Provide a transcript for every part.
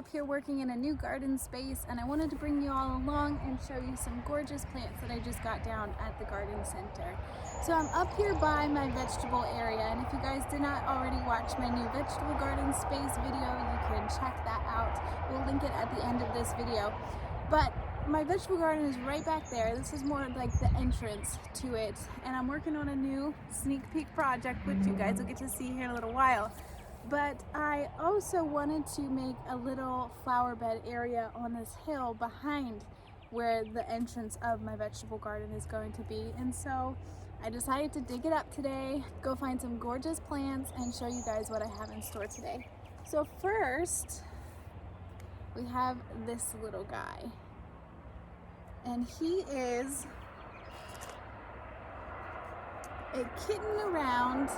up here working in a new garden space, and I wanted to bring you all along and show you some gorgeous plants that I just got down at the garden center. So I'm up here by my vegetable area, and if you guys did not already watch my new vegetable garden space video, you can check that out. We'll link it at the end of this video. But my vegetable garden is right back there. This is more like the entrance to it, and I'm working on a new sneak peek project, which you guys will get to see here in a little while. But I also wanted to make a little flower bed area on this hill behind where the entrance of my vegetable garden is going to be. And so I decided to dig it up today, go find some gorgeous plants, and show you guys what I have in store today. So first, we have this little guy. And he is a kitten around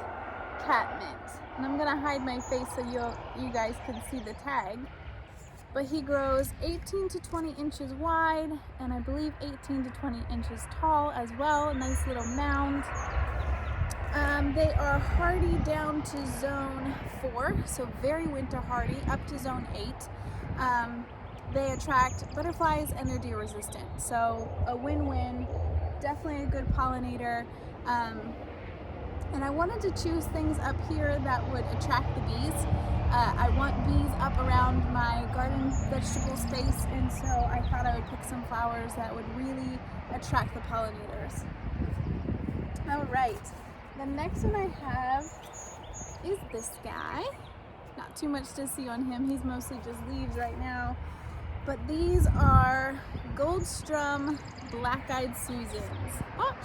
Catmint. And I'm gonna hide my face so you guys can see the tag. But he grows 18 to 20 inches wide, and I believe 18 to 20 inches tall as well. A nice little mound. They are hardy down to zone 4, so very winter hardy, up to zone 8. They attract butterflies and they're deer resistant. So a win-win, definitely a good pollinator. And I wanted to choose things up here that would attract the bees. I want bees up around my garden vegetable space, and so I thought I would pick some flowers that would really attract the pollinators. All right, the next one I have is this guy. Not too much to see on him, he's mostly just leaves right now. But these are Goldstrum Blak-Eyed Susans. Oh!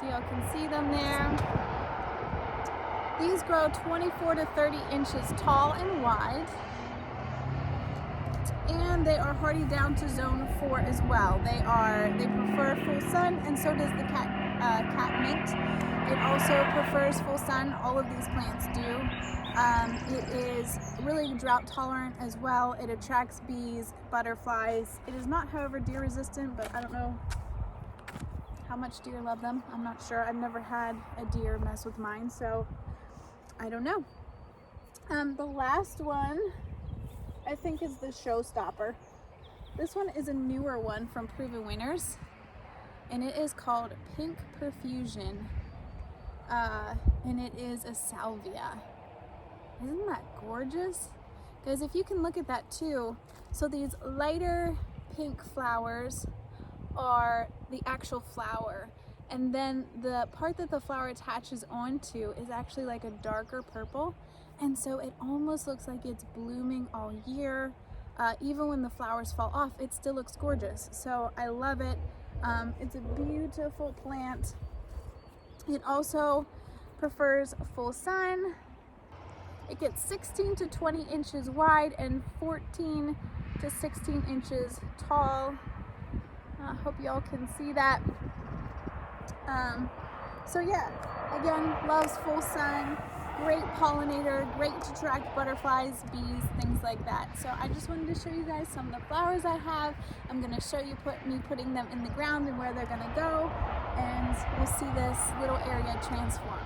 So y'all can see them there. These grow 24 to 30 inches tall and wide. And they are hardy down to zone 4 as well. They prefer full sun, and so does the Catmint. It also prefers full sun. All of these plants do. It is really drought tolerant as well. It attracts bees, butterflies. It is not, however, deer resistant, but I don't know how much deer love them. I'm not sure. I've never had a deer mess with mine, so I don't know. The last one I think is the showstopper. This one is a newer one from Proven Winners, and it is called Pink Profusion, and it is a salvia. Isn't that gorgeous? Guys, if you can look at that too. So these lighter pink flowers are the actual flower, and then the part that the flower attaches onto is actually like a darker purple, and so it almost looks like it's blooming all year. Even when the flowers fall off, it still looks gorgeous. So I love it. It's a beautiful plant. It also prefers full sun. It gets 16 to 20 inches wide and 14 to 16 inches tall. I hope y'all can see that. So yeah, again, loves full sun, great pollinator, great to attract butterflies, bees, things like that. So I just wanted to show you guys some of the flowers I have. I'm gonna show you me putting them in the ground and where they're gonna go, and we'll see this little area transform.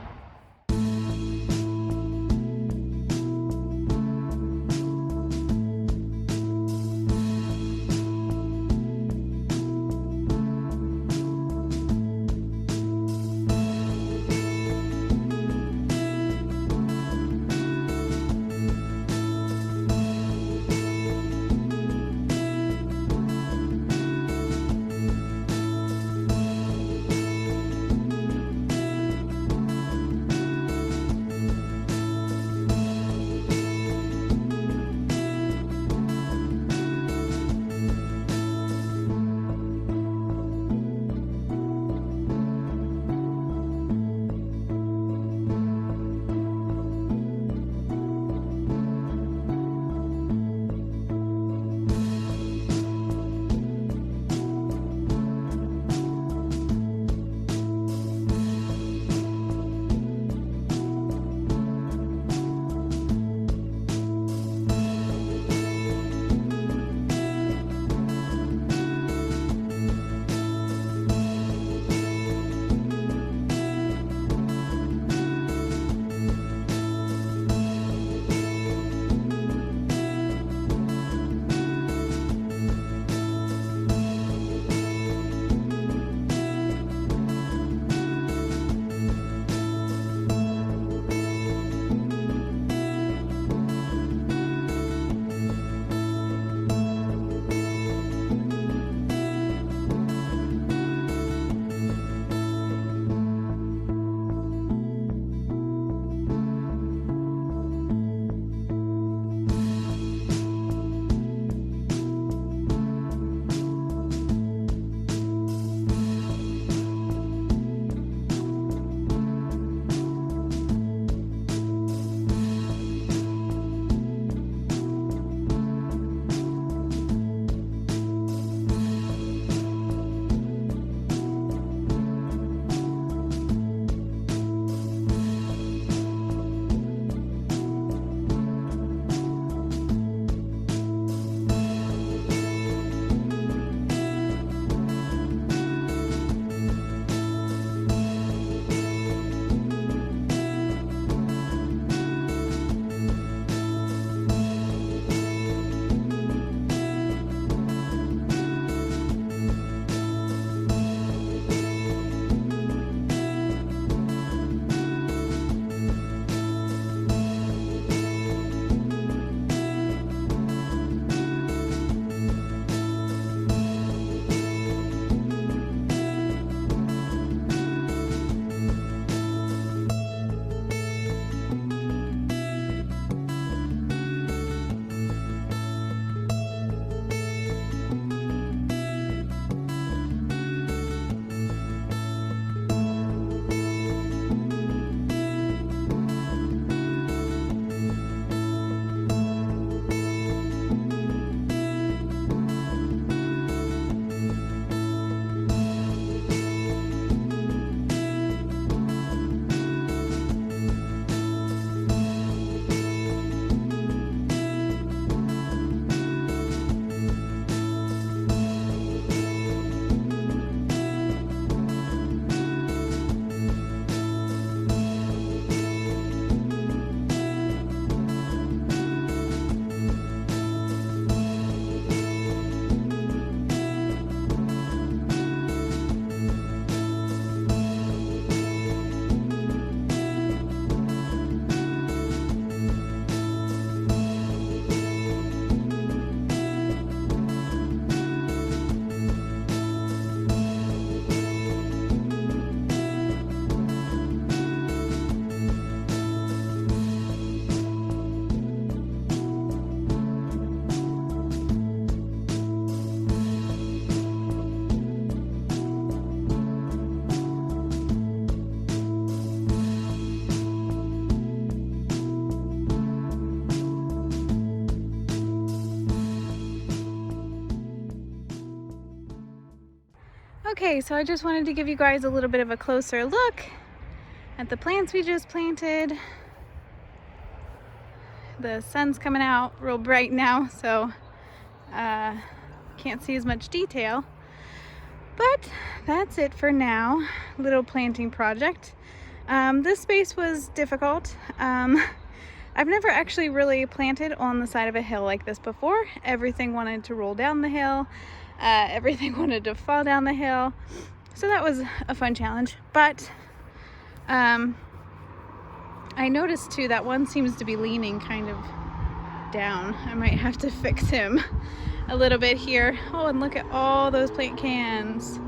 Okay, so I just wanted to give you guys a little bit of a closer look at the plants we just planted. The sun's coming out real bright now, so can't see as much detail. But that's it for now. Little planting project. This space was difficult. I've never actually really planted on the side of a hill like this before. Everything wanted to roll down the hill. Everything wanted to fall down the hill. So that was a fun challenge. But I noticed too that one seems to be leaning kind of down. I might have to fix him a little bit here. Oh, and look at all those plant cans.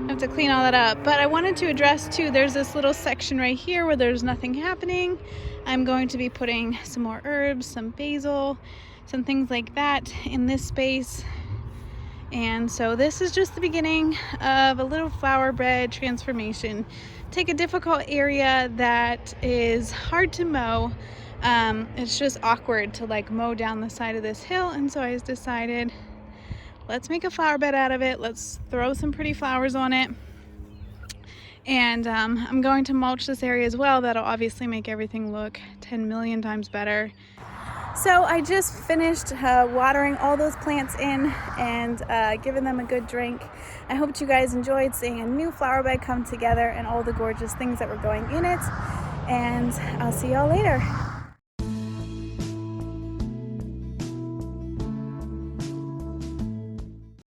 I have to clean all that up. But I wanted to address too, there's this little section right here where there's nothing happening. I'm going to be putting some more herbs, some basil, some things like that in this space. And so this is just the beginning of a little flower bed transformation. Take a difficult area that is hard to mow. It's just awkward to like mow down the side of this hill, and so I decided, let's make a flower bed out of it. Let's throw some pretty flowers on it. And I'm going to mulch this area as well. That'll obviously make everything look 10 million times better. So I just finished watering all those plants in and giving them a good drink. I hope you guys enjoyed seeing a new flower bed come together and all the gorgeous things that were going in it. And I'll see y'all later.